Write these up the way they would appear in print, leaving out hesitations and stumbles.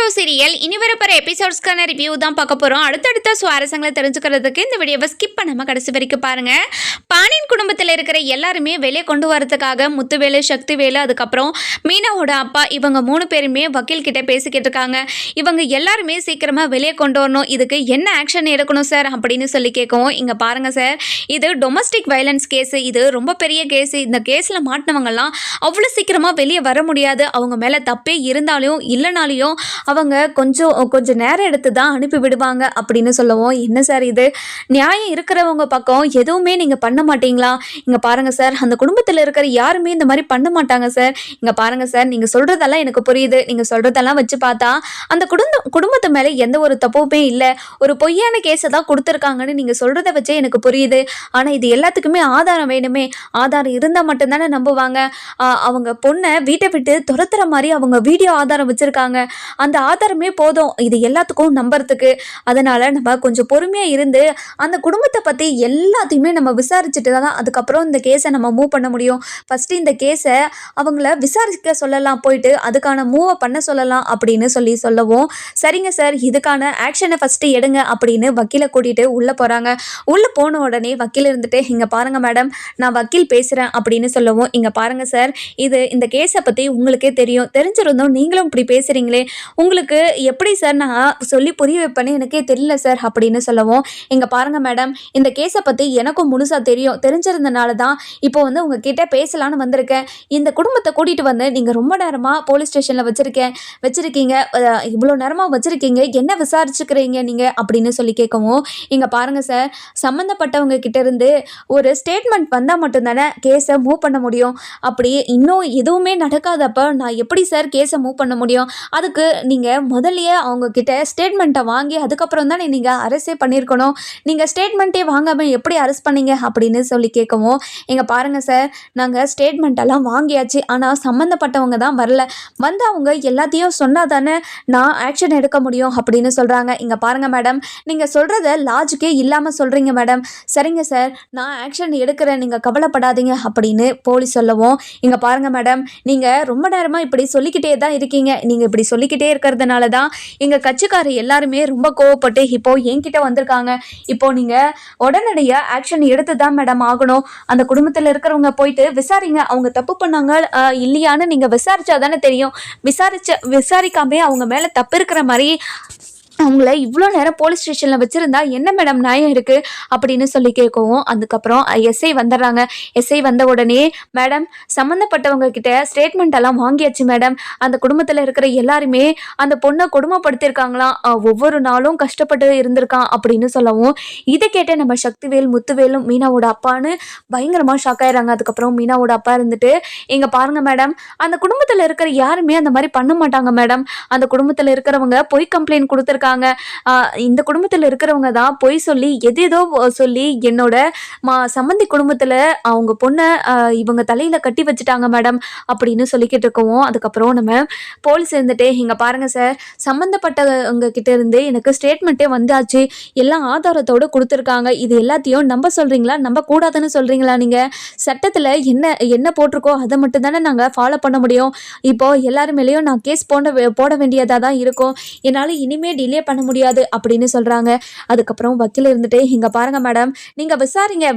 Two serial இனி வரப்போகிற எபிசோட்ஸ்க்கான review தான் பார்க்க போகிறோம். அடுத்தடுத்த சுவாரஸ்யங்களை தெரிஞ்சுக்கிறதுக்கு இந்த வீடியோவை ஸ்கிப் பண்ணாமல் கடைசி வரைக்கும் பாருங்கள். பாண்டியன் குடும்பத்தில் இருக்கிற எல்லாருமே வெளியே கொண்டு வரதுக்காக முத்துவேலு, சக்திவேலு, அதுக்கப்புறம் மீனாவோட அப்பா இவங்க 3 பேருமே வக்கீல் கிட்ட பேசிக்கிட்டு இருக்காங்க. இவங்க எல்லாருமே சீக்கிரமாக வெளியே கொண்டு வரணும், இதுக்கு என்ன ஆக்ஷன் எடுக்கணும் சார் அப்படின்னு சொல்லி கேட்கவும், இங்கே பாருங்கள் சார், இது டொமஸ்டிக் வயலன்ஸ் கேஸு, இது ரொம்ப பெரிய கேஸு. இந்த கேஸில் மாட்டினவங்கலாம் அவ்வளோ சீக்கிரமாக வெளியே வர முடியாது. அவங்க மேலே தப்பே இருந்தாலும் இல்லைனாலையும் அவங்க கொஞ்சம் நேரம் எடுத்து தான் அனுப்பி விடுவாங்க அப்படின்னு சொல்லவும், என்ன சார் இது நியாயம் இருக்கிறவங்க பக்கம் எதுவுமே நீங்கள் பண்ண மாட்டீங்களா? இங்கே பாருங்கள் சார், அந்த குடும்பத்தில் இருக்கிற யாருமே இந்த மாதிரி பண்ண மாட்டாங்க சார். இங்கே பாருங்கள் சார், நீங்கள் சொல்கிறதெல்லாம் எனக்கு புரியுது. நீங்கள் சொல்கிறதெல்லாம் வச்சு பார்த்தா அந்த குடும்பத்து மேலே எந்த ஒரு தப்புமே இல்லை, ஒரு பொய்யான கேஸை தான் கொடுத்துருக்காங்கன்னு நீங்கள் சொல்கிறத வச்சே எனக்கு புரியுது. ஆனால் இது எல்லாத்துக்குமே ஆதாரம் வேணுமே. ஆதாரம் இருந்தால் மட்டும்தானே நம்புவாங்க. அவங்க பொண்ணை வீட்டை விட்டு துரத்துற மாதிரி அவங்க வீடியோ ஆதாரம் வச்சுருக்காங்க. அந்த ஆதாரமே போதும் இது எல்லாத்துக்கும் நம்புறதுக்கு. அதனால் நம்ம கொஞ்சம் பொறுமையாக இருந்து அந்த குடும்பத்தை பற்றி எல்லாத்தையுமே நம்ம விசாரிச்சுட்டு தான் அதுக்கப்புறம் இந்த கேஸை நம்ம மூவ் பண்ண முடியும். ஃபஸ்ட்டு இந்த கேஸை அவங்கள விசாரிக்க சொல்லலாம், போயிட்டு அதுக்கான மூவை பண்ண சொல்லலாம் அப்படின்னு சொல்லவும், சரிங்க சார், இதுக்கான ஆக்ஷனை ஃபஸ்ட்டு எடுங்க அப்படின்னு வக்கீலை கூட்டிகிட்டு உள்ளே போகிறாங்க. உள்ளே போன உடனே வக்கீல் இருந்துட்டு, இங்கே பாருங்கள் மேடம், நான் வக்கீல் பேசுகிறேன் அப்படின்னு சொல்லவும், இங்கே பாருங்கள் சார், இந்த கேஸை பற்றி உங்களுக்கே தெரிஞ்சிருந்தோம், நீங்களும் இப்படி பேசுகிறீங்களே, உங்களுக்கு எப்படி சார் நான் சொல்லி புரிய வைப்பேன்னு எனக்கே தெரியல சார் அப்படின்னு சொல்லவும், இங்கே பாருங்கள் மேடம், இந்த கேஸை பற்றி எனக்கும் முழுசாக தெரிஞ்சிருந்தனால தான் இப்போ உங்ககிட்ட பேசலான்னு வந்திருக்கேன். இந்த குடும்பத்தை கூட்டிகிட்டு வந்து நீங்கள் ரொம்ப நேரமாக போலீஸ் ஸ்டேஷனில் வச்சுருக்கீங்க, இவ்வளோ நேரமாக வச்சுருக்கீங்க, என்ன விசாரிச்சுக்கிறீங்க நீங்கள் அப்படின்னு சொல்லி கேட்கவும், இங்கே பாருங்கள் சார், சம்மந்தப்பட்டவங்க கிட்டேருந்து ஒரு ஸ்டேட்மெண்ட் வந்தால் மட்டும்தானே கேஸை மூவ் பண்ண முடியும். அப்படி இன்னும் எதுவுமே நடக்காதப்போ நான் எப்படி சார் கேஸை மூவ் பண்ண முடியும்? அதுக்கு நீங்கள் முதல்லையே அவங்கக்கிட்ட ஸ்டேட்மெண்ட்டை வாங்கி அதுக்கப்புறம் தானே நீங்கள் அரெஸ்டே பண்ணியிருக்கணும். நீங்கள் ஸ்டேட்மெண்ட்டே வாங்காமல் எப்படி அரெஸ்ட் பண்ணீங்க அப்படின்னு சொல்லி கேட்கவும், இங்கே பாருங்கள் சார், நாங்கள் ஸ்டேட்மெண்ட்டெல்லாம் வாங்கியாச்சு, ஆனால் சம்மந்தப்பட்டவங்க தான் வரல. வந்து அவங்க எல்லாத்தையும் சொன்னால் தானே நான் ஆக்ஷன் எடுக்க முடியும் அப்படின்னு சொல்கிறாங்க. இங்கே பாருங்கள் மேடம், நீங்கள் சொல்கிறத லாஜிக்கே இல்லாமல் சொல்கிறீங்க மேடம். சரிங்க சார், நான் ஆக்ஷன் எடுக்கிறேன், நீங்கள் கவலைப்படாதீங்க அப்படின்னு போலீஸ் சொல்லவும், இங்கே பாருங்கள் மேடம், நீங்கள் ரொம்ப நேரமாக இப்படி சொல்லிக்கிட்டே தான் இருக்கீங்க. நீங்கள் இப்படி சொல்லிக்கிட்டே இருக்கிறதுனால தான் எங்கள் கட்சிக்காரர் எல்லாருமே ரொம்ப கோவப்பட்டு இப்போது என்கிட்ட வந்திருக்காங்க. இப்போது நீங்கள் உடனடியாக ஆக்ஷன் எடுத்து தான் மேடம் ஆகணும். அந்த குடும்பத்தில் இருக்கிறவங்க போயிட்டு விசாரிங்க, அவங்க தப்பு பண்ணாங்க இல்லையான்னு நீங்கள் விசாரிச்சா தானே தெரியும். விசாரிக்காமே அவங்க மேலே தப்பு இருக்கிற மாதிரி அவங்கள இவ்வளோ நேரம் போலீஸ் ஸ்டேஷனில் வச்சுருந்தா என்ன மேடம் நியாயம் இருக்குது அப்படின்னு சொல்லி கேட்கவும், அதுக்கப்புறம் எஸ்ஐ வந்துடுறாங்க. எஸ்ஐ வந்த உடனே, மேடம், சம்மந்தப்பட்டவங்க கிட்ட ஸ்டேட்மெண்ட் எல்லாம் வாங்கியாச்சு மேடம். அந்த குடும்பத்தில் இருக்கிற எல்லாருமே அந்த பொண்ணை கொடுமைப்படுத்தியிருக்காங்களாம், ஒவ்வொரு நாளும் கஷ்டப்பட்டு இருந்திருக்கான் அப்படின்னு சொல்லவும், இதை கேட்ட நம்ம சக்திவேல், முத்துவேலும் மீனாவோட அப்பான்னு பயங்கரமாக ஷாக் ஆயிடுறாங்க. அதுக்கப்புறம் மீனாவோட அப்பா இருந்துட்டு, இங்கே பாருங்கள் மேடம், அந்த குடும்பத்தில் இருக்கிற யாருமே அந்த மாதிரி பண்ண மாட்டாங்க மேடம். அந்த குடும்பத்தில் இருக்கிறவங்க பொய் கம்ப்ளைண்ட் கொடுத்துருக்காங்க. இந்த குடும்பத்தில் இருக்கிறவங்க தான் பொய் சொல்லி எதேதோ சொல்லி என்னோட சம்மந்தி குடும்பத்தில் அவங்க பொண்ணை இவங்க தலையில் கட்டி வச்சுட்டாங்க மேடம் அப்படின்னு சொல்லிக்கிட்டு இருக்கவும், அதுக்கப்புறம் நம்ம போலீஸ் இருந்துட்டு, இங்கே பாருங்கள் சார், சம்மந்தப்பட்டவங்க கிட்ட இருந்து எனக்கு ஸ்டேட்மெண்ட்டே வந்தாச்சு, எல்லாம் ஆதாரத்தோடு கொடுத்துருக்காங்க. இது எல்லாத்தையும் நம்ப சொல்கிறீங்களா, நம்ப கூடாதுன்னு சொல்கிறீங்களா? நீங்கள் சட்டத்தில் என்ன போட்டிருக்கோ அதை மட்டும் தானே நாங்கள் ஃபாலோ பண்ண முடியும். இப்போது எல்லாரும் மேலேயும் நான் கேஸ் போட வேண்டியதாக தான் இருக்கும். என்னால் இனிமேல் டிலே பண்ண முடியாது அப்படின்னு சொல்கிறாங்க. அதுக்கப்புறம் வக்கீல் இருந்துட்டு, இங்கே பாருங்கள் மேடம், நீங்கள்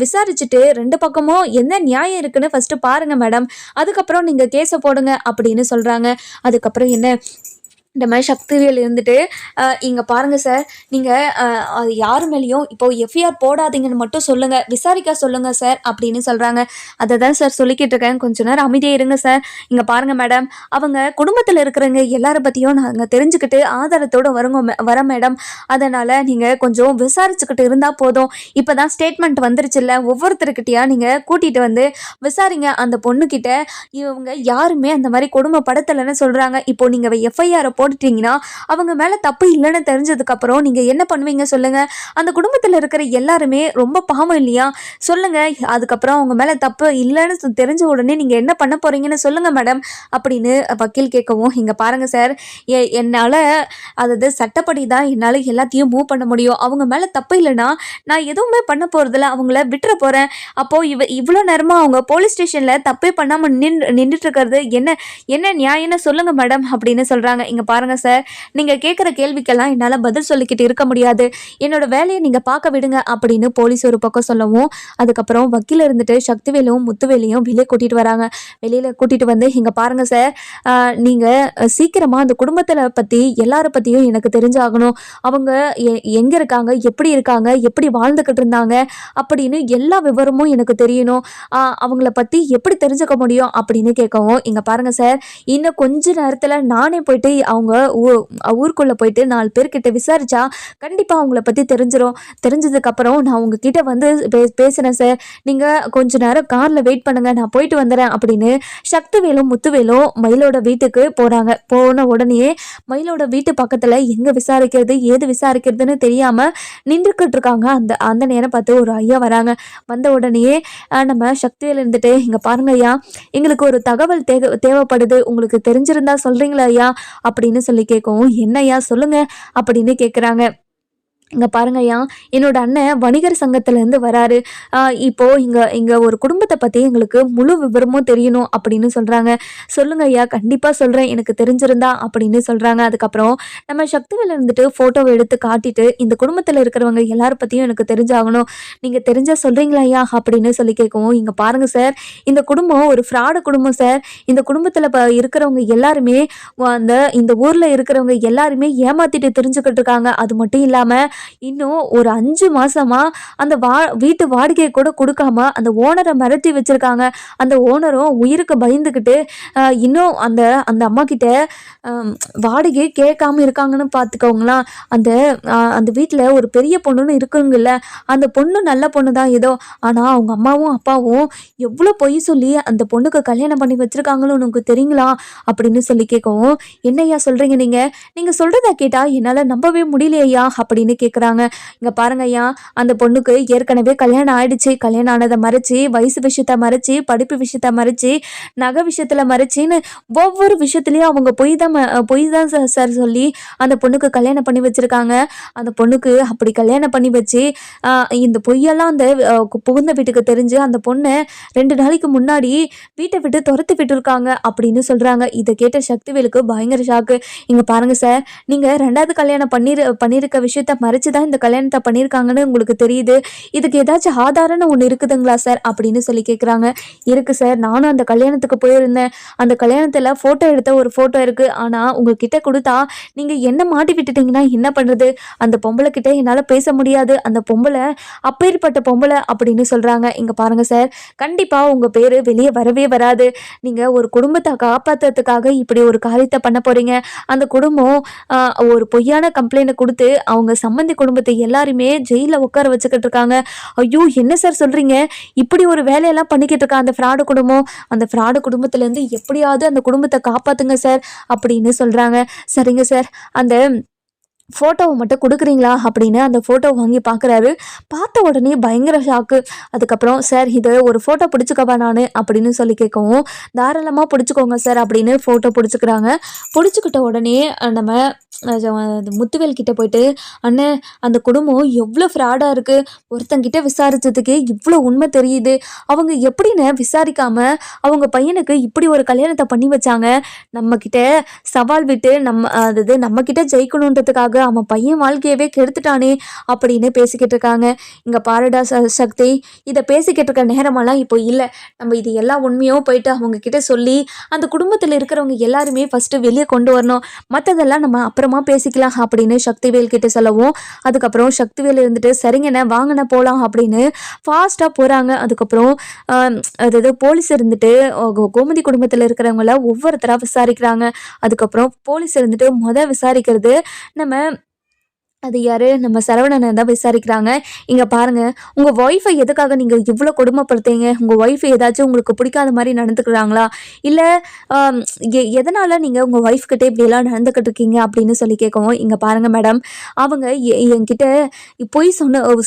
விசாரிச்சுட்டு 2 பக்கமும் என்ன நியாயம் இருக்குன்னு ஃபஸ்ட்டு பாருங்கள் மேடம், அதுக்கப்புறம் நீங்கள் கேஸை போடுங்க அப்படின்னு சொல்கிறாங்க. அதுக்கப்புறம் என்ன இந்த மாதிரி சக்திவேல் இருந்துட்டு, இங்கே பாருங்கள் சார், நீங்கள் அது யார் மேலேயும் இப்போது எஃப்ஐஆர் போடாதீங்கன்னு மட்டும் சொல்லுங்கள், விசாரிக்க சொல்லுங்கள் சார் அப்படின்னு சொல்கிறாங்க. அதை தான் சார் சொல்லிக்கிட்டு இருக்கேன், கொஞ்சம் நேரம் அமைதியாக இருங்க சார். இங்கே பாருங்கள் மேடம், அவங்க குடும்பத்தில் இருக்கிறவங்க எல்லாரை பற்றியும் நாங்கள் தெரிஞ்சுக்கிட்டு ஆதாரத்தோடு வர மேடம். அதனால் நீங்கள் கொஞ்சம் விசாரிச்சுக்கிட்டு இருந்தால் போதும். இப்போ தான் ஸ்டேட்மெண்ட் வந்துருச்சுல்ல, ஒவ்வொருத்தருக்கிட்டையா நீங்கள் கூட்டிகிட்டு வந்து விசாரிங்க. அந்த பொண்ணுக்கிட்ட இவங்க யாருமே அந்த மாதிரி கொடுமைப்படுத்தலைன்னு சொல்கிறாங்க. இப்போ நீங்கள் எஃப்ஐஆரை போட்டுட்டீங்கன்னா அவங்க மேலே தப்பு இல்லைன்னு தெரிஞ்சதுக்கப்புறம் நீங்கள் என்ன பண்ணுவீங்க சொல்லுங்கள்? அந்த குடும்பத்தில் இருக்கிற எல்லாருமே ரொம்ப பாவம் இல்லையா? சொல்லுங்கள். அதுக்கப்புறம் அவங்க மேலே தப்பு இல்லைன்னு தெரிஞ்ச உடனே நீங்கள் என்ன பண்ண போகிறீங்கன்னு சொல்லுங்கள் மேடம் அப்படின்னு வக்கீல் கேட்கவும், இங்கே பாருங்கள் சார், என்னால் அதாவது சட்டப்படி தான் என்னால் எல்லாத்தையும் மூவ் பண்ண முடியும். அவங்க மேலே தப்பு இல்லைன்னா நான் எதுவுமே பண்ண போகிறதில்ல, அவங்கள விட்டுற போகிறேன். அப்போது இவ்வளோ நேரமாக அவங்க போலீஸ் ஸ்டேஷனில் தப்பே பண்ணாமல் நின்றுட்டு இருக்கிறது என்ன நியாயம்னு சொல்லுங்கள் மேடம் அப்படின்னு சொல்கிறாங்க. இங்கே பாருங்க சார், நீங்க கேட்குற கேள்விக்கெல்லாம் என்னால பதில் சொல்லிக்கிட்டு இருக்க முடியாது. என்னோட வேலையை நீங்க பார்க்க விடுங்க அப்படின்னு போலீஸ் ஒரு பக்கம் சொல்லவும், அதுக்கப்புறம் வக்கீல் இருந்துட்டு சக்திவேலும் முத்துவேலையும் வெளியே கூட்டிட்டு வராங்க. வெளியில கூட்டிட்டு வந்து, இங்க பாருங்க சார், நீங்க சீக்கிரமா அந்த குடும்பத்துல பத்தி எல்லார பத்தியும் எனக்கு தெரிஞ்சாகணும். அவங்க எங்க இருக்காங்க, எப்படி இருக்காங்க, எப்படி வாழ்ந்துகிட்டு இருந்தாங்க அப்படின்னு எல்லா விவரமும் எனக்கு தெரியணும். அவங்கள பத்தி எப்படி தெரிஞ்சுக்க முடியும் அப்படின்னு கேட்கவும், இங்க பாருங்க சார், இன்னும் கொஞ்ச நேரத்துல நானே போயிட்டு அவங்க ஊருக்குள்ள போயிட்டு 4 பேர்கிட்ட விசாரிச்சா கண்டிப்பா அவங்கள பத்தி தெரிஞ்சிடும். தெரிஞ்சதுக்கு அப்புறம் நான் உங்ககிட்ட வந்து பேசுறேன் சார். நீங்க கொஞ்ச நேரம் கார்ல வெயிட் பண்ணுங்க, நான் போயிட்டு வந்துடுறேன் அப்படின்னு சக்திவேலும் முத்துவேலும் மயிலோட வீட்டுக்கு போறாங்க. போன உடனே மயிலோட வீட்டு பக்கத்துல எங்க விசாரிக்கிறது ஏது விசாரிக்கிறதுன்னு தெரியாம நின்றுக்கிட்டு இருக்காங்க. அந்த அந்த நேரம் பார்த்து ஒரு ஐயா வராங்க. வந்த உடனே நம்ம சக்திவேல் இருந்துட்டு, இங்க பாருங்க ஐயா, எங்களுக்கு ஒரு தகவல் தேவைப்படுது, உங்களுக்கு தெரிஞ்சிருந்தா சொல்றீங்களா ஐயா அப்படின்னு சொல்லி கேட்கவும், என்ன ஐயா சொல்லுங்க அப்படின்னு கேட்குறாங்க. இங்க பாருங்கய்யா, என்னோட அண்ணன் வணிகர் சங்கத்திலேருந்து வராரு. இப்போ இங்க இங்க ஒரு குடும்பத்தை பத்தி எங்களுக்கு முழு விவரமும் தெரியணும் அப்படின்னு சொல்றாங்க. சொல்லுங்க ஐயா, கண்டிப்பா சொல்றேன், எனக்கு தெரிஞ்சிருந்தா அப்படின்னு சொல்றாங்க. அதுக்கப்புறம் நம்ம சக்திவேல் இருந்துட்டு போட்டோவை எடுத்து காட்டிட்டு, இந்த குடும்பத்துல இருக்கிறவங்க எல்லார பத்தியும் எனக்கு தெரிஞ்சாகணும், நீங்க தெரிஞ்சா சொல்றீங்களா ஐயா அப்படின்னு சொல்லி கேட்கவும், இங்க பாருங்க சார், இந்த குடும்பம் ஒரு ஃப்ராடு குடும்பம் சார். இந்த குடும்பத்துல இருக்கிறவங்க எல்லாருமே இந்த ஊர்ல இருக்கிறவங்க எல்லாருமே ஏமாத்திட்டு தெரிஞ்சுக்கிட்டு இருக்காங்க. அது மட்டும் இல்லாம இன்னும் ஒரு 5 மாசமா அந்த வீட்டு வாடகையை கூட கொடுக்காம அந்த ஓனரை மிரட்டி வச்சிருக்காங்க. அந்த ஓனரும் உயிருக்கு பயந்துக்கிட்டு இன்னும் அந்த அந்த அம்மா கிட்ட வாடகையை கேட்காம இருக்காங்கன்னு பார்த்துக்கோங்களா. அந்த அந்த வீட்டில் ஒரு பெரிய பொண்ணுன்னு இருக்குங்கல்ல, அந்த பொண்ணு நல்ல பொண்ணு தான் ஏதோ, ஆனால் அவங்க அம்மாவும் அப்பாவும் எவ்வளோ பொய் சொல்லி அந்த பொண்ணுக்கு கல்யாணம் பண்ணி வச்சிருக்காங்கன்னு உனக்கு தெரியுங்களா அப்படின்னு சொல்லி கேட்கவும், என்னையா சொல்றீங்க நீங்க சொல்றதா கேட்டா என்னால் நம்பவே முடியலையா அப்படின்னு கேட்குறாங்க. இங்க பாருங்க ஐயா, அந்த பொண்ணுக்கு ஏற்கனவே கல்யாணம் ஆயிடுச்சு. கல்யாணம் ஆனதை மறைச்சி, வயசு விஷயத்த மறைச்சி, படிப்பு விஷயத்த மறைச்சி, நகை விஷயத்துல மறைச்சின்னு ஒவ்வொரு விஷயத்துலயும் அவங்க பொய் தான் சார் சொல்லி அந்த பொண்ணுக்கு கல்யாணம் பண்ணி வச்சிருக்காங்க. அந்த பொண்ணுக்கு அப்படி கல்யாணம் பண்ணி வச்சு இந்த பொய்யெல்லாம் அந்த புகுந்த வீட்டுக்கு தெரிஞ்சு அந்த பொண்ணை 2 நாளைக்கு முன்னாடி வீட்டை விட்டு துரத்து விட்டு இருக்காங்க அப்படின்னு சொல்றாங்க. இதை கேட்ட சக்திவேலுக்கு பயங்கர ஷாக்கு. இங்க பாருங்க சார், நீங்க 2வது கல்யாணம் பண்ணிருக்க விஷயத்த மறைச்சுதான் இந்த கல்யாணத்தை பண்ணியிருக்காங்கன்னு உங்களுக்கு தெரியுது. இதுக்கு ஏதாச்சும் ஆதாரம்னு ஒன்று இருக்குதுங்களா சார் அப்படின்னு சொல்லி கேட்குறாங்க. இருக்கு சார், நானும் அந்த கல்யாணத்துக்கு போயிருந்தேன். அந்த கல்யாணத்தில் ஃபோட்டோ எடுத்த ஒரு ஃபோட்டோ இருக்குது. ஆனால் உங்ககிட்ட கொடுத்தா நீங்கள் என்ன மாட்டி விட்டுட்டீங்கன்னா என்ன பண்ணுறது? அந்த பொம்பளை கிட்ட என்னால் பேச முடியாது. அந்த பொம்பளை அப்பேற்பட்ட பொம்பளை அப்படின்னு சொல்கிறாங்க. இங்கே பாருங்கள் சார், கண்டிப்பாக உங்கள் பேர் வெளியே வரவே வராது. நீங்கள் ஒரு குடும்பத்தை காப்பாற்றுறதுக்காக இப்படி ஒரு காரியத்தை பண்ண போகிறீங்க. அந்த குடும்பம் ஒரு பொய்யான கம்ப்ளைண்ட்டை கொடுத்து அவங்க சம்பந்தி குடும்பத்தை எல்லாருமே ஜெயிலில் உட்கார வச்சுக்கிட்டு இருக்காங்க. ஐயோ, என்ன சார் சொல்கிறீங்க? இப்படி ஒரு வேலையெல்லாம் பண்ணிக்கிட்டு இருக்கா அந்த ஃப்ராடு குடும்பம். அந்த ஃப்ராடு குடும்பத்துலேருந்து எப்படியாவது அந்த குடும்பத்தை காப்பாற்றுங்க சார் அப்படின்னு சொல்கிறாங்க. சரிங்க சார், அந்த ஃபோட்டோவை மட்டும் கொடுக்குறீங்களா அப்படின்னு அந்த ஃபோட்டோ வாங்கி பார்க்குறாரு. பார்த்த உடனே பயங்கர ஷாக்கு. அதுக்கப்புறம், சார் இது ஒரு ஃபோட்டோ பிடிச்சிக்கவா நான் அப்படின்னு சொல்லி கேட்கவும், தாராளமாக பிடிச்சிக்கோங்க சார் அப்படின்னு ஃபோட்டோ பிடிச்சிக்கிறாங்க. பிடிச்சிக்கிட்ட உடனே நம்ம முத்துவேல் கிட்ட போயிட்டு, அண்ணன் அந்த குடும்பம் எவ்வளோ ஃப்ராடாக இருக்குது, ஒருத்தங்கிட்ட விசாரிச்சதுக்கே இவ்வளோ உண்மை தெரியுது, அவங்க எப்படின்னு விசாரிக்காம அவங்க பையனுக்கு இப்படி ஒரு கல்யாணத்தை பண்ணி வச்சாங்க, நம்மக்கிட்ட சவால் விட்டு நம்மக்கிட்ட ஜெயிக்கணுன்றதுக்காக அவன் பையன் வாழ்க்கையவே கெடுத்துட்டானே அப்படின்னு பேசிக்கிட்டு இருக்காங்க. இங்கே பாருடா சக்தி, இதை பேசிக்கிட்டு இருக்க நேரமெல்லாம் இப்போ இல்லை. நம்ம இது எல்லா உண்மையும் போயிட்டு அவங்க கிட்ட சொல்லி அந்த குடும்பத்தில் இருக்கிறவங்க எல்லாருமே ஃபஸ்ட்டு வெளியே கொண்டு வரணும், மற்றதெல்லாம் நம்ம அப்புறமா பேசிக்கலாம் அப்படின்னு சக்திவேல் கிட்ட சொல்லவும், அதுக்கப்புறம் சக்திவேல் இருந்துட்டு சரிங்கண்ணே வாங்கண்ணே போகலாம் அப்படின்னு ஃபாஸ்ட்டாக போகிறாங்க. அதுக்கப்புறம் அதாவது போலீஸ் இருந்துட்டு கோமதி குடும்பத்தில் இருக்கிறவங்கள ஒவ்வொருத்தராக விசாரிக்கிறாங்க. அதுக்கப்புறம் போலீஸ் இருந்துட்டு விசாரிக்கிறது அது யாரு, நம்ம சரவணனை தான் விசாரிக்கிறாங்க. இங்கே பாருங்கள், உங்கள் ஒய்ஃபை எதுக்காக நீங்கள் இவ்வளோ கொடுமைப்படுத்தீங்க? உங்கள் ஒய்ஃபை ஏதாச்சும் உங்களுக்கு பிடிக்காத மாதிரி நடந்துக்கிறாங்களா, இல்லை எதனால் நீங்கள் உங்கள் ஒய்ஃப்கிட்ட இப்படியெல்லாம் நடந்துக்கிட்டு இருக்கீங்க அப்படின்னு சொல்லி கேட்கவும், இங்கே பாருங்கள் மேடம், அவங்க என்கிட்ட பொய்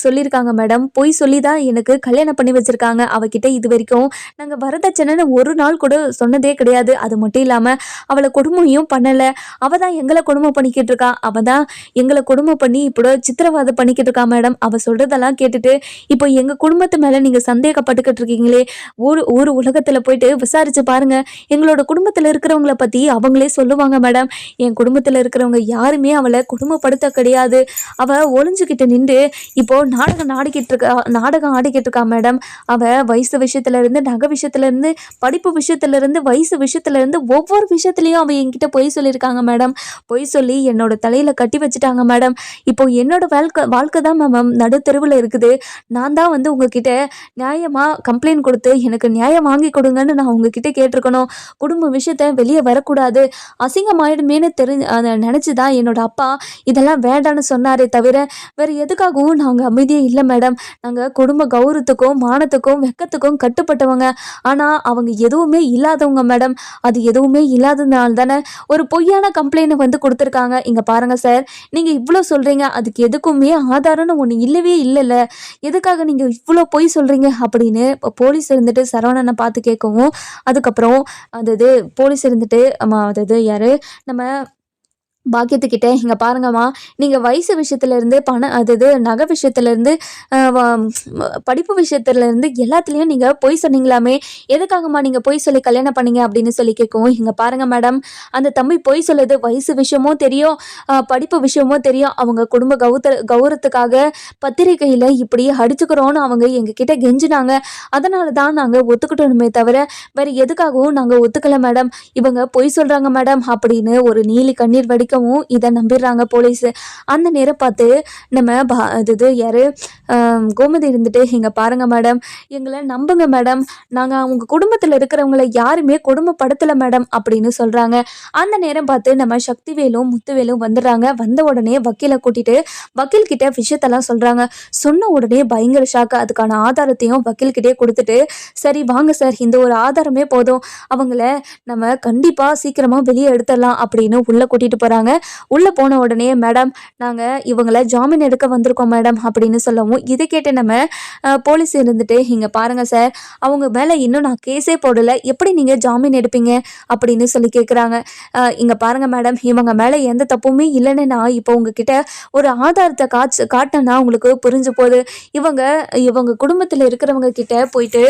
சொல்லியிருக்காங்க மேடம். பொய் சொல்லி தான் எனக்கு கல்யாணம் பண்ணி வச்சுருக்காங்க. அவகிட்ட இது வரைக்கும் நாங்கள் வரதட்சணைன்னு ஒரு நாள் கூட சொன்னதே கிடையாது. அது மட்டும் இல்லாமல் அவளை கொடுமையும் பண்ணலை. அவள் தான் எங்களை கொடுமை பண்ணிக்கிட்டு இருக்கா. அவள் தான் எங்களை கொடுமை பண்ணி இப்போ சித்திரவதை பண்ணிக்கிட்டு இருக்கா மேடம். அவ சொல்றதெல்லாம் கேட்டுட்டு இப்போ எங்க குடும்பத்து மேல நீங்க சந்தேகப்பட்டுக்கிட்டு இருக்கீங்களே, ஊர் ஊர் உலகத்துல போயிட்டு விசாரிச்சு பாருங்க. எங்களோட குடும்பத்துல இருக்கிறவங்கள பத்தி அவங்களே சொல்லுவாங்க மேடம். என் குடும்பத்துல இருக்கிறவங்க யாருமே அவளை குடும்பப்படுத்த கிடையாது. அவ ஒளிஞ்சுக்கிட்டு நின்று இப்போ நாடகம் ஆடிக்கிட்டு இருக்கா மேடம். அவ வயசு விஷயத்துல இருந்து, நகை விஷயத்துல இருந்து, படிப்பு விஷயத்துல இருந்து, வயசு விஷயத்துல இருந்து ஒவ்வொரு விஷயத்துலயும் அவ என்கிட்ட பொய் சொல்லியிருக்காங்க மேடம். பொய் சொல்லி என்னோட தலையில கட்டி வச்சுட்டாங்க மேடம். இப்போ என்னோட வாழ்க்கை தான் மேம் நடு தெருவில் இருக்குது. நான் தான் வந்து உங்ககிட்ட நியாயமா கம்ப்ளைண்ட் கொடுத்து எனக்கு நியாயம் வாங்கி கொடுங்கன்னு நான் உங்ககிட்ட கேட்டிருக்கணும். குடும்ப விஷயத்த வெளியே வரக்கூடாது, அசிங்கமாயிடுமேனு அதை நினச்சிதான் என்னோட அப்பா இதெல்லாம் வேண்டான்னு சொன்னாரே தவிர வேறு எதுக்காகவும் நாங்கள் அமைதியே இல்லை மேடம். நாங்கள் குடும்ப கௌரவத்துக்கும் மானத்துக்கும் வெக்கத்துக்கும் கட்டுப்பட்டவங்க. ஆனால் அவங்க எதுவுமே இல்லாதவங்க மேடம். அது எதுவுமே இல்லாததுனால தானே ஒரு பொய்யான கம்ப்ளைண்ட் வந்து கொடுத்துருக்காங்க. இங்கே பாருங்கள் சார், நீங்கள் இவ்வளோ சொல்கிறீங்க, அதுக்கு எதுக்குமே ஆதாரம்னு ஒன்று இல்லவே இல்லைல்ல, எதுக்காக நீங்கள் இவ்வளோ பொய் சொல்கிறீங்க அப்படின்னு போலீஸ் இருந்துட்டு சரவணனை பார்த்து கேட்கவும், அதுக்கப்புறம் அதாவது போலீஸ் இருந்துட்டு அதாவது யார் நம்ம பாக்கியத்துக்கிட்ட, இங்கே பாருங்கம்மா, நீங்கள் வயசு விஷயத்துலேருந்து அதாவது நகை விஷயத்துலேருந்து படிப்பு விஷயத்துலேருந்து எல்லாத்துலேயும் நீங்கள் பொய் சொன்னீங்களாமே, எதுக்காகம்மா நீங்கள் பொய் சொல்லி கல்யாணம் பண்ணீங்க அப்படின்னு சொல்லி கேட்கவும், இங்கே பாருங்கள் மேடம், அந்த தம்பி பொய் சொல்லுது வயசு விஷயமும் தெரியும், படிப்பு விஷயமும் தெரியும். அவங்க குடும்ப கௌரவத்துக்காக பத்திரிகையில் இப்படி அடிச்சுக்கிறோன்னு அவங்க எங்ககிட்ட கெஞ்சினாங்க. அதனால தான் நாங்கள் ஒத்துக்கிட்டோமே தவிர வேறு எதுக்காகவும் நாங்கள் ஒத்துக்கலை மேடம். இவங்க பொய் சொல்கிறாங்க மேடம் அப்படின்னு ஒரு நீலி கண்ணீர் வடிக்க இதை நம்பிடுறாங்க போலீஸ். அந்த நேரம் பார்த்து நம்ம அது யாரு கோமதி இருந்துட்டு, இங்க பாருங்க மேடம், எங்களை நம்புங்க மேடம், நாங்க அவங்க குடும்பத்துல இருக்கிறவங்களை யாருமே கொடுமைப்படுத்தல மேடம் அப்படின்னு சொல்றாங்க. அந்த நேரம் பார்த்து நம்ம சக்திவேலும் முத்துவேலும் வந்துடுறாங்க. வந்த உடனே வக்கீலை கூட்டிட்டு வக்கீல் கிட்ட விஷயத்தெல்லாம் சொல்றாங்க. சொன்ன உடனே பயங்கர ஷாக்கு. அதுக்கான ஆதாரத்தையும் வக்கீல் கிட்டே கொடுத்துட்டு, சரி வாங்க சார், இந்த ஒரு ஆதாரமே போதும், அவங்கள நம்ம கண்டிப்பா சீக்கிரமா வெளியே எடுத்துடலாம் அப்படின்னு உள்ள கூட்டிட்டு போறாங்க. உள்ள போன உடனே, மேடம் நாங்க இவங்களை ஜாமீன் எடுக்க வந்திருக்கோம் மேடம் அப்படின்னு சொல்லவும், இதை கேட்டு நம்ம போலீஸ் இருந்துட்டு, இங்க பாருங்க சார், அவங்க மேல இன்னும் நான் கேஸே போடல, எப்படி நீங்க ஜாமீன் எடுப்பீங்க அப்படின்னு சொல்லி கேட்குறாங்க. இங்க பாருங்க மேடம், இவங்க மேல எந்த தப்புமே இல்லைன்னு நான் இப்போ உங்ககிட்ட ஒரு ஆதாரத்தை காட்டினா உங்களுக்கு புரிஞ்சு போகுது. இவங்க குடும்பத்துல இருக்கிறவங்க கிட்ட போயிட்டு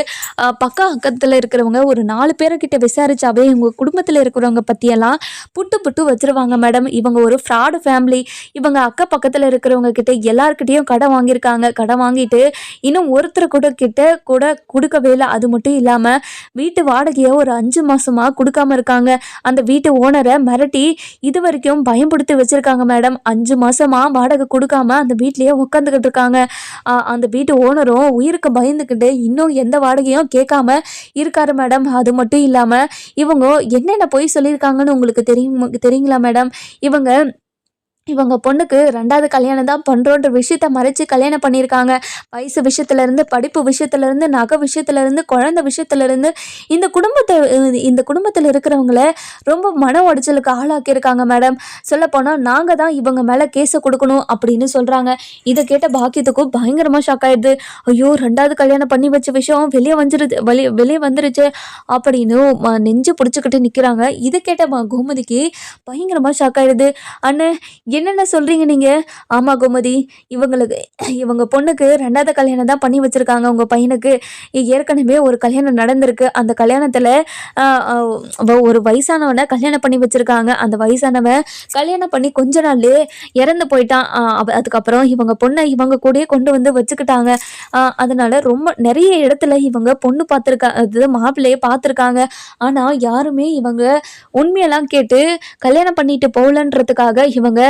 அக்கத்துல இருக்கிறவங்க ஒரு 4 பேர்கிட்ட விசாரிச்சாவே இவங்க குடும்பத்துல இருக்கிறவங்க பத்தியெல்லாம் புட்டு வச்சிருவாங்க மேடம். இவங்க ஒரு ஃப்ராடு ஃபேமிலி. இவங்க அக்க பக்கத்துல இருக்கிறவங்க கிட்ட எல்லார்கிட்டையும் கடன் வாங்கியிருக்காங்க. கடன் வாங்கிட்டு இன்னும் ஒருத்தர் கூட கொடுக்கவே இல்லை. அது மட்டும் இல்லாம வீட்டு வாடகையை ஒரு 5 மாசமா கொடுக்காம இருக்காங்க. அந்த வீட்டு ஓனரை மிரட்டி இது வரைக்கும் பயன்படுத்தி வச்சிருக்காங்க மேடம். 5 மாசமா வாடகை கொடுக்காம அந்த வீட்லயே உட்காந்துக்கிட்டு இருக்காங்க. அந்த வீட்டு ஓனரும் உயிருக்கு பயந்துக்கிட்டு இன்னும் எந்த வாடகையும் கேட்காம இருக்காரு மேடம். அது மட்டும் இல்லாம இவங்க என்னென்ன பொய் சொல்லியிருக்காங்கன்னு உங்களுக்கு தெரியுங்களா மேடம்? இவங்க பொண்ணுக்கு 2வது கல்யாணம் தான் பண்ணுறோன்ற விஷயத்த மறைச்சு கல்யாணம் பண்ணியிருக்காங்க. வயசு விஷயத்துலேருந்து, படிப்பு விஷயத்துலேருந்து, நகை விஷயத்துலேருந்து, குழந்தை விஷயத்துலேருந்து இந்த குடும்பத்தில் இருக்கிறவங்கள ரொம்ப மன உடைச்சலுக்கு ஆளாக்கியிருக்காங்க மேடம். சொல்லப்போனால் நாங்கள் தான் இவங்க மேலே கேஸை கொடுக்கணும் அப்படின்னு சொல்கிறாங்க. இதை கேட்ட பாக்கியத்துக்கும் பயங்கரமாக ஷாக் ஆயிடுது. ஐயோ, 2வது கல்யாணம் பண்ணி வச்ச விஷயம் வெளியே வந்துருச்சு அப்படின்னு நெஞ்சு பிடிச்சிக்கிட்டு நிற்கிறாங்க. இதை கேட்ட கோமதிக்கு பயங்கரமாக ஷாக் ஆயிடுது. அண்ணன், என்னென்ன சொல்கிறீங்க நீங்கள்? ஆமாம் கோமதி, இவங்க பொண்ணுக்கு 2வது கல்யாணம் தான் பண்ணி வச்சுருக்காங்க. உங்கள் பையனுக்கு ஏற்கனவே ஒரு கல்யாணம் நடந்திருக்கு. அந்த கல்யாணத்தில் ஒரு வயசானவனை கல்யாணம் பண்ணி வச்சுருக்காங்க. அந்த வயசானவன் கல்யாணம் பண்ணி கொஞ்ச நாள் இறந்து போயிட்டான். அதுக்கப்புறம் இவங்க பொண்ணை இவங்க கூடயே கொண்டு வந்து வச்சுக்கிட்டாங்க. அதனால ரொம்ப நிறைய இடத்துல இவங்க பொண்ணு பார்த்துருக்காங்க, மாப்பிள்ளையே பார்த்துருக்காங்க. ஆனால் யாருமே இவங்க உண்மையெல்லாம் கேட்டு கல்யாணம் பண்ணிட்டு போகலன்றதுக்காக இவங்க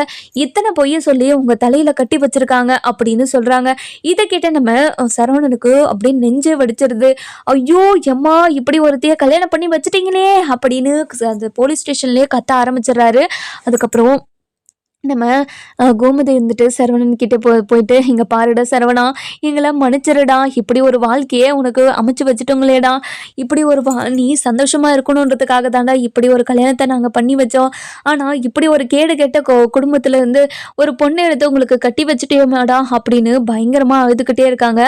இத்தனை பொய்ய சொல்லி உங்க தலையில கட்டி வச்சிருக்காங்க அப்படின்னு சொல்றாங்க. இதை கேட்ட நம்ம சரவணனுக்கு அப்படின்னு நெஞ்சே வடிச்சிருது. ஐயோ எம்மா, இப்படி ஒருத்தைய கல்யாணம் பண்ணி வச்சுட்டீங்களே அப்படின்னு அந்த போலீஸ் ஸ்டேஷன்லயே கத்த ஆரம்பிச்சிடுறாரு. அதுக்கப்புறம் நம்ம கோமதி இருந்துட்டு சரவணன் கிட்ட போயிட்டு, இங்கே பாருடா சரவணா, எங்களை மன்னிச்சிருடா, இப்படி ஒரு வாழ்க்கையே உனக்கு அமைச்சு வச்சுட்டோங்களேடா, இப்படி ஒரு நீ சந்தோஷமாக இருக்கணுன்றதுக்காக தாண்டா இப்படி ஒரு கல்யாணத்தை நாங்கள் பண்ணி வச்சோம். ஆனால் இப்படி ஒரு கேடு கெட்ட குடும்பத்தில் இருந்து ஒரு பொண்ணை எடுத்து உங்களுக்கு கட்டி வச்சுட்டேமாடா அப்படின்னு பயங்கரமாக அழுதுகிட்டே இருக்காங்க.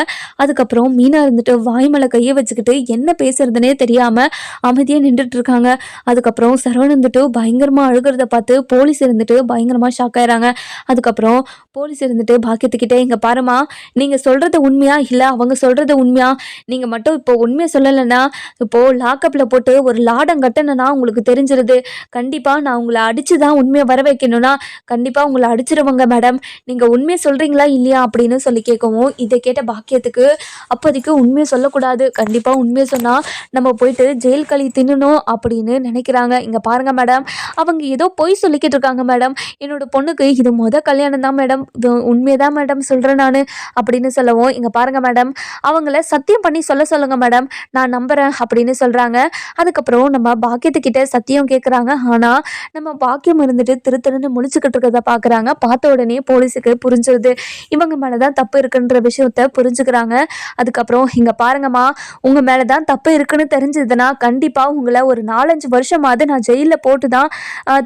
அதுக்கப்புறம் மீனா இருந்துட்டு வாய்மலை கையை வச்சுக்கிட்டு என்ன பேசுறதுனே தெரியாமல் அமைதியாக நின்றுட்டு இருக்காங்க. அதுக்கப்புறம் சரவணன் இருந்துட்டு பயங்கரமாக அழுகிறத பார்த்து போலீஸ் இருந்துட்டு பயங்கரமாக ஷாக் ஷாக் ஆயிடுறாங்க. அதுக்கப்புறம் போலீஸ் இருந்துட்டு பாக்கியத்துக்கிட்டே, "இங்க பாரும்மா, நீங்க சொல்றது உண்மையா? இல்ல அவங்க சொல்றது உண்மையா? நீங்க மட்டும் இப்போ உண்மைய சொல்லலைன்னா, இப்போ லாக்கப்ல போட்டு ஒரு லாடம் கட்டுனேன்னா உங்களுக்கு தெரிஞ்சிருது. கண்டிப்பா நான் உங்கள அடிச்சு தான் உண்மைய வர வைக்கணும்னா, கண்டிப்பா உங்கள அடிச்சிருவேங்க மேடம். நீங்க உண்மைய சொல்றீங்களா? இல்லையா?" அப்படின்னு சொல்லி கேட்கவும், இத கேட்ட பாக்கியத்துக்கு அப்போதைக்கு உண்மைய சொல்லக்கூடாது. கண்டிப்பா உண்மைய சொன்னா நம்ம போயிட்டு ஜெயில் களி தின்னணும் அப்படின்னு நினைக்கிறாங்க. "இங்க பாருங்க மேடம், அவங்க ஏதோ பொய் சொல்லிக்கிட்டு இருக்காங்க மேடம். என்னோட பொண்ணுக்கு இது கல்யாணம் தான் மேடம். இது உண்மைய தான் மேடம் சொல்றேன் நானு" அப்படின்னு சொல்லவும், "இங்க பாருங்க மேடம், அவங்கள சத்தியம் பண்ணி சொல்ல சொல்லுங்க மேடம். நான் நம்புறேன்" அப்படின்னு சொல்றாங்க. அதுக்கப்புறம் நம்ம பாக்கியத்துக்கிட்ட சத்தியம் கேட்குறாங்க. ஆனா நம்ம பாக்கியம் இருந்துட்டு திரு திருன்னு முழிச்சுக்கிட்டு இருக்கிறத பார்க்குறாங்க. பார்த்த உடனே போலீஸுக்கு புரிஞ்சிருது. இவங்க மேல தான் தப்பு இருக்குன்ற விஷயத்த புரிஞ்சுக்கிறாங்க. அதுக்கப்புறம், "இங்க பாருங்கம்மா, உங்க மேல தான் தப்பு இருக்குன்னு தெரிஞ்சதுன்னா, கண்டிப்பா உங்கள ஒரு 4, 5 வருஷமாவது நான் ஜெயில்ல போட்டு தான்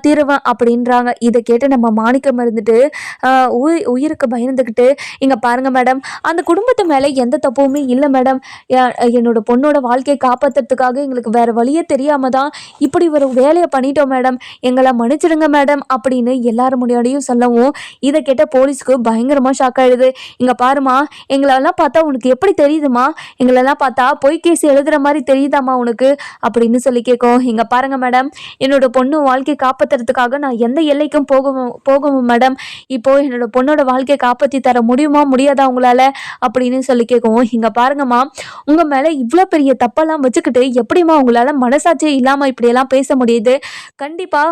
தீருவேன்" அப்படின்றாங்க. இத கேட்டு நம்ம மாணிக்கம் இருந்துட்டு அ உயிருக்கு பயந்துகிட்டு, "இங்க பாருங்க மேடம், அந்த குடும்பத்து மேல எந்த தப்புமே இல்ல மேடம். எ என்னோட பொண்ணோட வாழ்க்கைய காப்பாத்துறதுக்காக எங்களுக்கு வேற வழியே தெரியாம தான் இப்படி ஒரு வேலைய பண்ணிட்டோம் மேடம். எங்கள மன்னிச்சிடுங்க மேடம்" அப்படின்னு எல்லார் முன்னாடியும் சொல்லவும், இத கேட்ட போலீஸ்க்கு பயங்கரமா ஷாக் ஆயிடுது. "இங்க பாரும்மா, எங்களெல்லாம் பார்த்தா உனக்கு எப்படி தெரியுதும்மா? எங்களெல்லாம் பார்த்தா பொய் கேஸ் எழுதுற மாரி தெரியுதாம்மா உனக்கு?" அப்படின்னு சொல்லி கேட்கும். "இங்க பாருங்க மேடம், என்னோட பொண்ணு வாழ்க்கைய காப்பாத்துறதுக்காக நான் எந்த எல்லைக்கும் போகவும் போகவும் மேடம். இப்போ என்னோட பொண்ணோட வாழ்க்கைய காப்பாத்தி தர முடியுமா? முடியாதா உங்களால?" அப்படின்னு சொல்லி கேட்கவும், "இங்க பாருங்கம்மா, உங்க மேல இவ்ளோ பெரிய தப்பெல்லாம் வச்சுக்கிட்டு எப்படிம்மா உங்களால மனசாட்சியே இல்லாம இப்படியெல்லாம் பேச முடியுது? கண்டிப்பா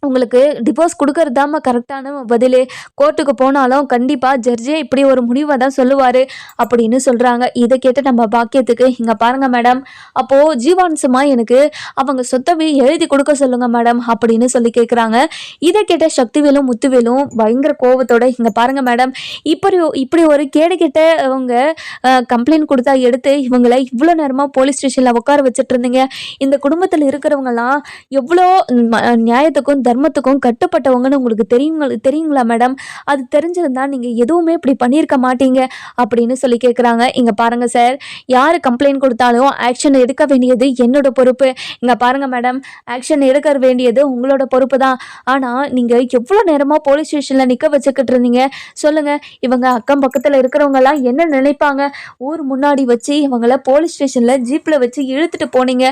உங்களுக்கு டிவோர்ஸ் குடுக்கறது தாம்மா கரெக்டான பதிலு. கோர்ட்டுக்கு போனாலும் கண்டிப்பா ஜட்ஜே இப்படி ஒரு முடிவ தான் சொல்லுவாரு" அப்படின்னு சொல்றாங்க. இத கேட்டு நம்ம பாக்கியத்துக்கு, "இங்க பாருங்க மேடம், அப்போ ஜீவான்சமா எனக்கு அவங்க சொத்தவே எழுதி குடுக்க சொல்லுங்க மேடம்" அப்படின்னு சொல்லி கேட்குறாங்க. இத கேட்ட சக்திவேலும், முத்துவேலும் பயங்கர கோவத்தோட, "இங்க பாருங்க மேடம், இப்படி இப்படி ஒரு கேடுகெட்ட அவங்க கம்ப்ளைண்ட் குடுத்தா எடுத்து இவங்கள இவ்ளோ நேரமா போலீஸ் ஸ்டேஷன்ல உட்கார வச்சுட்டு இருந்தீங்க. இந்த குடும்பத்துல இருக்கிறவங்கலாம் எவ்ளோ நியாயத்துக்கும் தர்மத்துக்கும் கட்டுப்பட்டவங்கன்னு உங்களுக்கு தெரியுங்களா மேடம்? அது தெரிஞ்சிருந்தா நீங்க எதுவுமே இப்படி பண்ணியிருக்க மாட்டீங்க" அப்படின்னு சொல்லி கேட்குறாங்க. "இங்க பாருங்க சார், யாரு கம்ப்ளைண்ட் கொடுத்தாலும் ஆக்ஷன் எடுக்க வேண்டியது என்னோட பொறுப்பு. இங்க பாருங்க மேடம், ஆக்ஷன் எடுக்க வேண்டியது உங்களோட பொறுப்பு தான். ஆனா நீங்க எவ்வளோ நேரமா போலீஸ் ஸ்டேஷன்ல நிக்க வச்சுக்கிட்டு இருந்தீங்க சொல்லுங்க. இவங்க அக்கம் பக்கத்துல இருக்கிறவங்கலாம் என்ன நினைப்பாங்க? ஊர் முன்னாடி வச்சு இவங்கள போலீஸ் ஸ்டேஷன்ல ஜீப்ல வச்சு இழுத்துட்டு போனீங்க.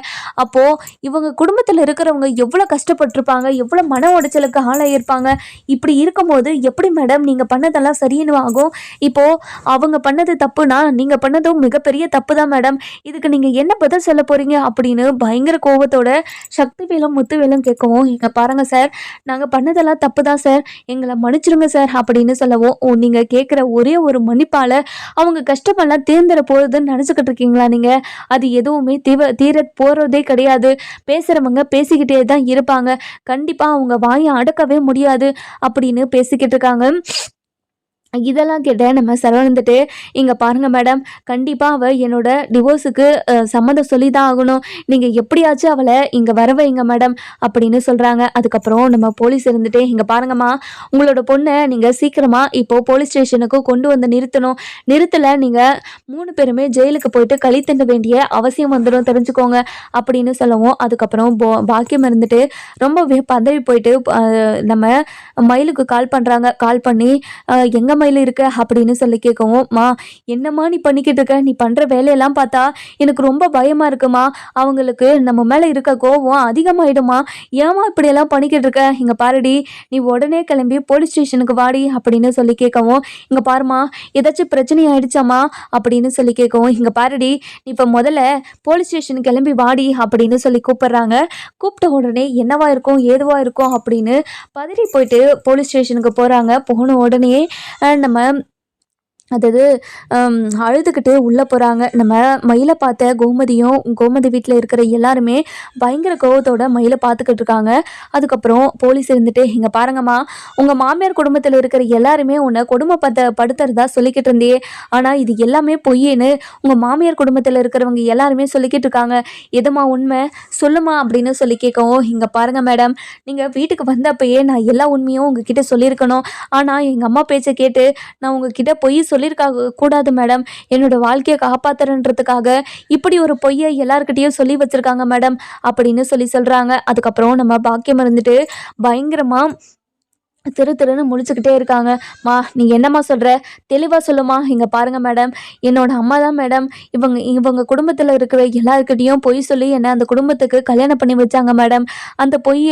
அப்போ இவங்க குடும்பத்துல இருக்கிறவங்க எவ்வளோ கஷ்டப்பட்டிருப்பாங்க, எவ்வளோ மன உடைச்சலுக்கு ஆளாயிருப்பாங்க. இப்படி இருக்கும்போது எப்படி மேடம் நீங்க பண்ணதெல்லாம் சரின்னு ஆகும்? இப்போ அவங்க பண்ணது தப்புனா, நீங்க பண்ணதும் மிகப்பெரிய தப்பு தான் மேடம். இதுக்கு நீங்க என்ன பதில் சொல்லப் போறீங்க?" அப்படின்னு பயங்கர கோவத்தோட சக்திவேலும், முத்துவேலும் கேட்கவும், "இங்க பாருங்க சார், நாங்க பண்ணதெல்லாம் தப்பு தான் சார். எங்கள மன்னிச்சிடுங்க சார்" அப்படின்னு சொல்லவும், "ஓ, நீங்க கேட்குற ஒரே ஒரு மன்னிப்பால அவங்க கஷ்டமெல்லாம் தீர்ந்துற போகுதுன்னு நினச்சிக்கிட்டு இருக்கீங்களா நீங்க? அது எதுவுமே தீர போறதே கிடையாது. பேசுறவங்க பேசிக்கிட்டே தான் இருப்பாங்க. கண்டிப்பா அவங்க வாய அடக்கவே முடியாது" அப்படின்னு பேசிக்கிட்டு இருக்காங்க. இதெல்லாம் கேட்ட நம்ம சரவணந்துட்டு, "இங்க பாருங்க மேடம், கண்டிப்பா அவ என்னோட டிவோர்ஸுக்கு சம்மதம் சொல்லி தான் ஆகணும். நீங்க எப்படியாச்சும் அவள இங்க வர வைங்க மேடம்" அப்படின்னு சொல்றாங்க. அதுக்கப்புறம் நம்ம போலீஸ் இருந்துட்டு, "இங்க பாருங்கம்மா, உங்களோட பொண்ண நீங்க சீக்கிரமா இப்போ போலீஸ் ஸ்டேஷனுக்கு கொண்டு வந்து நிறுத்தணும். நிறுத்தல நீங்க 3 பேருமே ஜெயிலுக்கு போயிட்டு களி தின்ன வேண்டிய அவசியம் வந்துடும் தெரிஞ்சுக்கோங்க" அப்படின்னு சொல்லவும், அதுக்கப்புறம் பாக்கியம் இருந்துட்டு ரொம்பவே பதறி போயிட்டு நம்ம மயிலுக்கு கால் பண்றாங்க. கால் பண்ணி, "எங்க மயிலு இருக்க?" அப்படின்னு சொல்லி கேட்கவும், "மா, என்னம்மா நீ பண்ணிக்கிட்டு இருக்க? நீ பண்ற வேலையெல்லாம் பார்த்தா எனக்கு ரொம்ப பயமா இருக்குமா. அவங்களுக்கு நம்ம மேல இருக்க கோவம் அதிகமாயிடுமா. ஏம்மா இப்படியெல்லாம் பண்ணிக்கிட்டு இருக்க? இங்க பாருடி, நீ உடனே கிளம்பி போலீஸ் ஸ்டேஷனுக்கு வாடி" அப்படின்னு சொல்லி கேட்கவும், "இங்க பாரும்மா, ஏதாச்சும் பிரச்சனை ஆயிடுச்சாம்மா?" அப்படின்னு சொல்லி கேட்கவும், "இங்க பாருடி, நீ இப்ப முதல்ல போலீஸ் ஸ்டேஷனுக்கு கிளம்பி வாடி" அப்படின்னு சொல்லி கூப்பிடுறாங்க. கூப்பிட்ட உடனே என்னவா இருக்கும், ஏதுவா இருக்கும் அப்படின்னு பதறி போயிட்டு போலீஸ் ஸ்டேஷனுக்கு போறாங்க. போன உடனே நம்ம அதாவது அழுதுகிட்டு உள்ளே போகிறாங்க. நம்ம மயில பார்த்த கோமதியும், கோமதி வீட்டில் இருக்கிற எல்லாருமே பயங்கர கோவத்தோட மயிலை பார்த்துக்கிட்டு இருக்காங்க. அதுக்கப்புறம் போலீஸ் இருந்துட்டு, "இங்க பாருங்கம்மா, உங்கள் மாமியார் குடும்பத்தில் இருக்கிற எல்லாருமே உன்னை படுத்துறதா சொல்லிக்கிட்டு இருந்தியே. ஆனால் இது எல்லாமே பொய்ன்னு உங்கள் மாமியார் குடும்பத்தில் இருக்கிறவங்க எல்லாருமே சொல்லிக்கிட்டு இருக்காங்க. எதும்மா உண்மை சொல்லுமா" அப்படின்னு சொல்லி கேட்கவும், "இங்க பாருங்க மேடம், நீங்கள் வீட்டுக்கு வந்தப்பயே நான் எல்லா உண்மையும் உங்ககிட்ட சொல்லியிருக்கணும். ஆனால் எங்கள் அம்மா பேச்சை கேட்டு நான் உங்ககிட்ட பொய் சொல்லியிருக்க கூடாது மேடம். என்னோட வாழ்க்கையை காப்பாத்துறன்றதுக்காக இப்படி ஒரு பொய்யை எல்லார்கிட்டயும் சொல்லி வச்சிருக்காங்க மேடம்" அப்படின்னு சொல்றாங்க. அதுக்கப்புறம் நம்ம பாக்கியம் இருந்துட்டு பயங்கரமா திருன்னு முழிச்சுக்கிட்டே இருக்காங்க. "மா நீ என்னம்மா சொல்ற? தெளிவா சொல்லுமா." "இங்க பாருங்க மேடம், என்னோட அம்மா தான் மேடம். இவங்க இவங்க குடும்பத்துல இருக்கிற எல்லார்கிட்டயும் பொய் சொல்லி என்ன அந்த குடும்பத்துக்கு கல்யாணம் பண்ணி வச்சாங்க மேடம். அந்த பொய்ய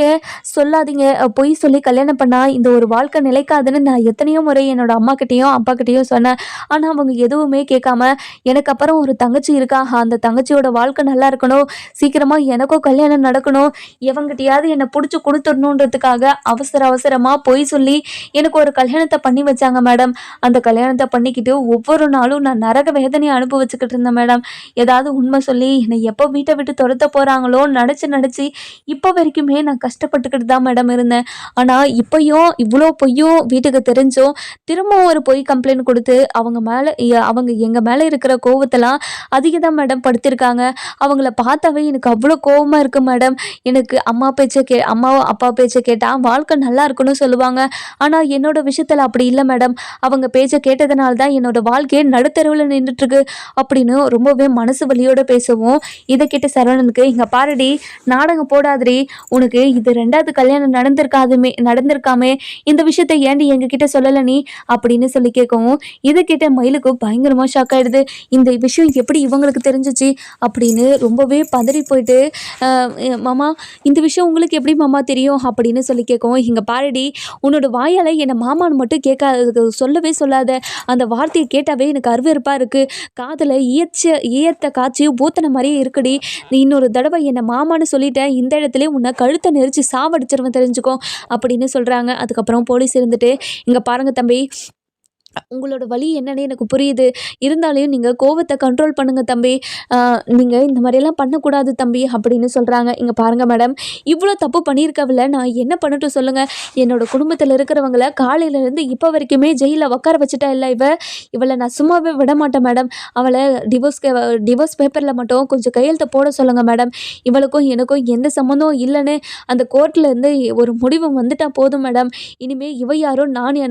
சொல்லாதீங்க. பொய் சொல்லி கல்யாணம் பண்ணா இந்த ஒரு வாழ்க்கை நிலைக்காதுன்னு நான் எத்தனையோ முறை என்னோட அம்மாகிட்டயும், அப்பாகிட்டயும் சொன்னேன். ஆனா அவங்க எதுவுமே கேட்காம, எனக்கு அப்புறம் ஒரு தங்கச்சி இருக்கா. அந்த தங்கச்சியோட வாழ்க்கை நல்லா இருக்கணும். சீக்கிரமா எனக்கும் கல்யாணம் நடக்கணும். எவங்கிட்டயாவது என்ன புடிச்சு குடுத்துடணுன்றதுக்காக அவசரமா பொய் சொல்லி எனக்கு ஒரு கல்யாணத்த பண்ணி வச்சாங்க மேடம். அந்த கல்யாணத்த பண்ணிக்கிட்டு ஒவ்வொரு நாளும் நான் நரக வேதனைய அனுபவிச்சுக்கிட்டு இருந்தேன் மேடம். ஏதாவது உண்மை சொல்லி என்னை எப்போ வீட்டை விட்டு துரத்த போறாங்களோன்னு நெனச்சு இப்போ வரைக்குமே நான் கஷ்டப்பட்டுக்கிட்டு தான் மேடம் இருந்தேன். ஆனா இப்பயும் இவ்வளோ பொய்யும் வீட்டுக்கு தெரிஞ்சும் திரும்பவும் ஒரு பொய் கம்ப்ளைண்ட் குடுத்து அவங்க எங்க மேல இருக்கிற கோவத்தெல்லாம் அதிகம் தான் மேடம் படுத்திருக்காங்க. அவங்கள பார்த்தாவே எனக்கு அவ்வளோ கோவமா இருக்கு மேடம். எனக்கு அம்மா அப்பா பேச்ச கேட்டா வாழ்க்கை நல்லா இருக்குன்னு சொல்லுவாங்க. ஆனா என்னோட விஷயத்துல அப்படி இல்ல மேடம். அவங்க பேச்ச கேட்டதுனால தான் என்னோட வாழ்க்கையே நடுத்தெருவுல நின்னுட்டுருக்கு அப்படின்னு ரொம்பவே மனசு வலியோட பேசவும், இத கேட்ட சரவணனுக்கு, "இங்க பாருடி, நாடகம் போடாதடி. உனக்கு இது 2வது கல்யாணம் நடந்திருக்காமே. இந்த விஷயத்த ஏன்டி எங்ககிட்ட சொல்லல நீ?" அப்படின்னு சொல்லி கேட்கவும், இத கேட்ட மயிலுக்கு பயங்கரமா ஷாக் ஆயிடுது. இந்த விஷயம் எப்படி இவங்களுக்கு தெரிஞ்சுச்சு அப்படின்னு ரொம்பவே பதறி போயிட்டு, மாமா இந்த விஷயம் உங்களுக்கு எப்படி மாமா தெரியும்?" அப்படின்னு சொல்லி கேட்கவும், "இங்க பாருடி, உன்னோட வாயால என்ன மாமான்னு மட்டும் சொல்லவே சொல்லாத. அந்த வார்த்தையை கேட்டாவே எனக்கு அருவருப்பா இருக்கு. காதுல ஈயத்த காய்ச்சி ஊத்துன மாதிரியே இருக்குடி. நீ இன்னொரு தடவை என்ன மாமான்னு சொல்லிட்ட, இந்த இடத்துலயே உன்னை கழுத்தை நெரிச்சு சாவடிச்சிருவேன் தெரிஞ்சுக்கோ." அப்படின்னு சொல்றாங்க. அதுக்கப்புறம் போலீஸ் இருந்துட்டு, "இங்க பாருங்க தம்பி, உங்களோட வலி என்னன்னு எனக்கு புரியுது. இருந்தாலும் நீங்க கோவத்த கண்ட்ரோல் பண்ணுங்க தம்பி. நீங்க இந்த மாரியெல்லாம் பண்ணக்கூடாது தம்பி." அப்படின்னு சொல்றாங்க. "இங்க பாருங்க மேடம், இவ்ளோ தப்பு பண்ணியிருக்கவள நான் என்ன பண்ணட்டும் சொல்லுங்க? என்னோட குடும்பத்துல இருக்கிறவங்கள காலையிலேருந்து இப்போ வரைக்குமே ஜெயில்ல உட்கார வச்சுட்டா இல்ல இவ. இவள நான் சும்மாவே விட மாட்டேன் மேடம். அவள டிவோர்ஸ் பேப்பர்ல மட்டும் கொஞ்சம் கையெழுத்து போட சொல்லுங்க மேடம். இவளுக்கும் எனக்கும் எந்த சம்மந்தமும் இல்லைன்னு அந்த கோர்ட்லேருந்து ஒரு முடிவு வந்துட்டா போதும் மேடம். இனிமே இவ யாரோ நான்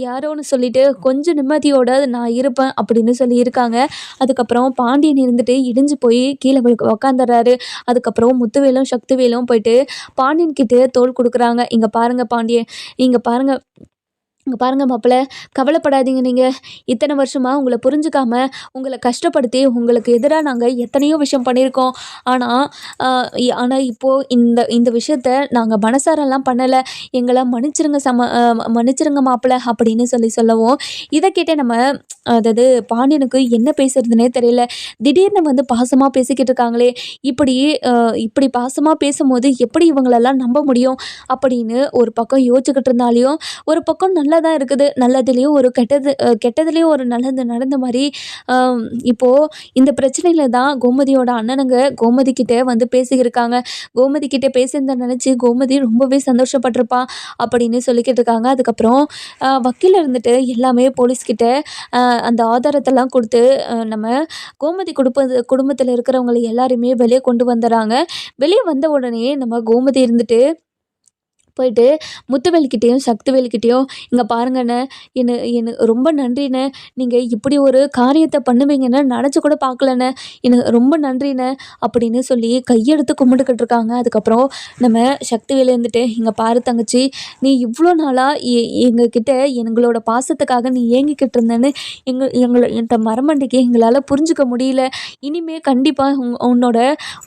யாரோன்னு சொல்லிட்டு கொஞ்சம் நிம்மதியோட நான் இருப்பேன்." அப்படின்னு சொல்லியிருக்காங்க. அதுக்கப்புறம் பாண்டியன் இருந்துட்டு இடிஞ்சு போய் கீழே உக்காந்துடுறாரு. அதுக்கப்புறம் முத்துவேலும் சக்திவேலும் போயிட்டு பாண்டியன் கிட்ட தோள் கொடுக்குறாங்க. இங்க பாருங்க மாப்பிள்ள, கவலைப்படாதீங்க நீங்க. இத்தனை வருஷமா உங்களை புரிஞ்சுக்காம, உங்களை கஷ்டப்படுத்தி, உங்களுக்கு எதிராக நாங்கள் எத்தனையோ விஷயம் பண்ணியிருக்கோம். ஆனால் ஆனா இப்போ இந்த இந்த விஷயத்த நாங்கள் மனசாரெல்லாம் பண்ணலை. எங்களை மன்னிச்சிருங்க மாப்பிள்ள அப்படின்னு சொல்லவும், இதை கேட்டே நம்ம அதாவது பாண்டியனுக்கு என்ன பேசுறதுனே தெரியல. திடீர்னு வந்து பாசமாக பேசிக்கிட்டு இருக்காங்களே, இப்படி இப்படி பாசமாக பேசும்போது எப்படி இவங்களெல்லாம் நம்ப முடியும் அப்படின்னு ஒரு பக்கம் யோசிச்சுக்கிட்டு இருந்தாலையும், ஒரு பக்கம் நல்லா தான் இருக்குது. நல்லதுலேயும் ஒரு கெட்டதுலேயும் ஒரு நல்லது நடந்த மாதிரி. இப்போ இந்த பிரச்சனையில தான் கோமதியோட அண்ணனுங்க கோமதி கிட்ட வந்து பேசியிருக்காங்க. கோமதி கிட்ட பேசுனதை நினச்சி கோமதி ரொம்பவே சந்தோஷப்பட்டிருப்பா அப்படின்னு சொல்லிக்கிட்டு இருக்காங்க. அதுக்கப்புறம் வக்கீல் இருந்துட்டு எல்லாமே போலீஸ்கிட்ட அந்த ஆதாரத்தெல்லாம் கொடுத்து, நம்ம கோமதி குடும்பத்தில் இருக்கிறவங்களை எல்லாருமே வெளியே கொண்டு வந்துடுறாங்க. வெளியே வந்த உடனே நம்ம கோமதி இருந்துட்டு போயிட்டு முத்துவேல்கிட்டேயும் சக்திவேல்கிட்டேயும், "இங்க பாருங்கண்ணே, எனக்கு ரொம்ப நன்றிண்ணே. நீங்கள் இப்படி ஒரு காரியத்தை பண்ணுவீங்கன்னு நினச்சி கூட பார்க்கலண்ணே. எனக்கு ரொம்ப நன்றிண்ணே." அப்படின்னு சொல்லி கையெடுத்து கும்பிட்டுக்கிட்டு இருக்காங்க. அதுக்கப்புறம் நம்ம சக்திவேல் இருந்துட்டு, "இங்கே பாரு தங்கச்சி, நீ இவ்வளோ நாளாக எங்ககிட்ட எங்களோட பாசத்துக்காக நீ ஏங்கிக்கிட்டு இருந்தேன்னு இந்த மரமண்டைக்கு எங்களால் புரிஞ்சுக்க முடியல. இனிமே கண்டிப்பாக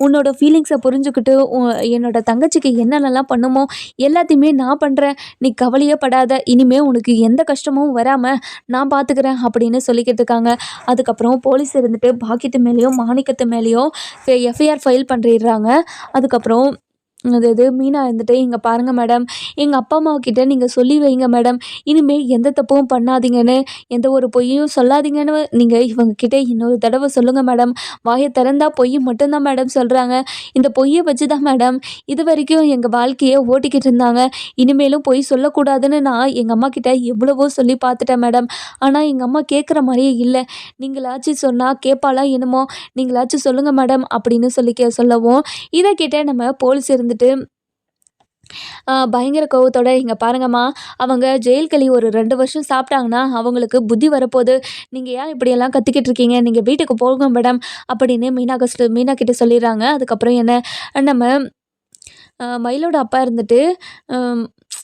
உன்னோட ஃபீலிங்ஸை புரிஞ்சுக்கிட்டு என்னோட தங்கச்சிக்கு என்னென்னலாம் பண்ணுமோ எல்லாத்தையுமே நான் பண்ணுறேன். நீ கவலையே படாத. இனிமே உனக்கு எந்த கஷ்டமும் வராமல் நான் பார்த்துக்கிறேன்." அப்படின்னு சொல்லிக்கிட்டு இருக்காங்க. அதுக்கப்புறம் போலீஸ் இருந்துட்டு பாக்கியத்து மேலேயும் மாணிக்கத்து மேலேயும் எஃப்ஐஆர் ஃபைல் பண்ணிடுறாங்க. அதுக்கப்புறம் அது மீனா இருந்துட்டு, "இங்கே பாருங்கள் மேடம், எங்கள் அப்பா அம்மா கிட்ட நீங்கள் சொல்லி வைங்க மேடம். இனிமேல் எந்த தப்பும் பண்ணாதீங்கன்னு, எந்த ஒரு பொய்யும் சொல்லாதீங்கன்னு நீங்கள் இவங்க கிட்ட இன்னொரு தடவை சொல்லுங்கள் மேடம். வாயை திறந்தா பொய் மட்டும்தான் மேடம் சொல்கிறாங்க. இந்த பொய்யை வச்சு தான் மேடம் இது வரைக்கும் எங்கள் வாழ்க்கையை ஓட்டிக்கிட்டு இருந்தாங்க. இனிமேலும் பொய் சொல்லக்கூடாதுன்னு நான் எங்கள் அம்மா கிட்ட எவ்வளவோ சொல்லி பார்த்துட்டேன் மேடம். ஆனால் எங்கள் அம்மா கேட்குற மாதிரியே இல்லை. நீங்களாச்சும் சொன்னால் கேட்பாளா என்னமோ, நீங்களாச்சும் சொல்லுங்கள் மேடம்." அப்படின்னு சொல்லவும், இதை கேட்ட நம்ம போலீஸ் இருந்துட்டு பயங்கர கோவத்தோட, "இங்க பாருங்கம்மா, அவங்க ஜெயில் களி ஒரு 2 வருஷம் சாப்பிட்டாங்கன்னா அவங்களுக்கு புத்தி வரப்போகுது. நீங்க ஏன் இப்படியெல்லாம் கத்திக்கிட்டு இருக்கீங்க? நீங்க வீட்டுக்கு போங்க மேடம்." அப்படின்னு மீனா கிட்ட சொல்லிடுறாங்க. அதுக்கப்புறம் நம்ம மயிலோட அப்பா இருந்துட்டு,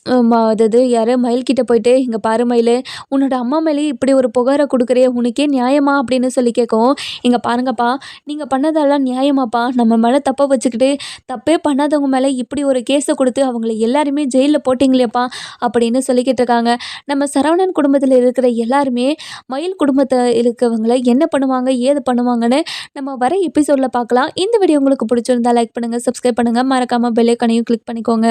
அதாவது யாரு மயில்கிட்ட போயிட்டு, "இங்க பாரு மயிலு, உன்னோட அம்மா மேலேயே இப்படி ஒரு புகார குடுக்குறியே, உனக்கே நியாயமா?" அப்படின்னு சொல்லி கேட்கவும், "இங்க பாருங்கப்பா, நீங்க பண்ணதெல்லாம் நியாயமாப்பா? நம்ம மேல தப்ப வச்சுக்கிட்டு, தப்பே பண்ணாதவங்க மேல இப்படி ஒரு கேஸ குடுத்து, அவங்கள எல்லாரையுமே ஜெயில்ல போட்டீங்களேப்பா!" அப்படின்னு சொல்லிக்கிட்டு இருக்காங்க. நம்ம சரவணன் குடும்பத்தில இருக்கிற எல்லாருமே, மயில் குடும்பத்த இருக்கவங்கள என்ன பண்ணுவாங்க, ஏது பண்ணுவாங்கன்னு நம்ம வர எபிசோட்ல பார்க்கலாம். இந்த வீடியோ உங்களுக்கு பிடிச்சிருந்தா லைக் பண்ணுங்க, சப்ஸ்கிரைப் பண்ணுங்க. மறக்காம பெல் ஐகானையும் கிளிக் பண்ணிக்கோங்க.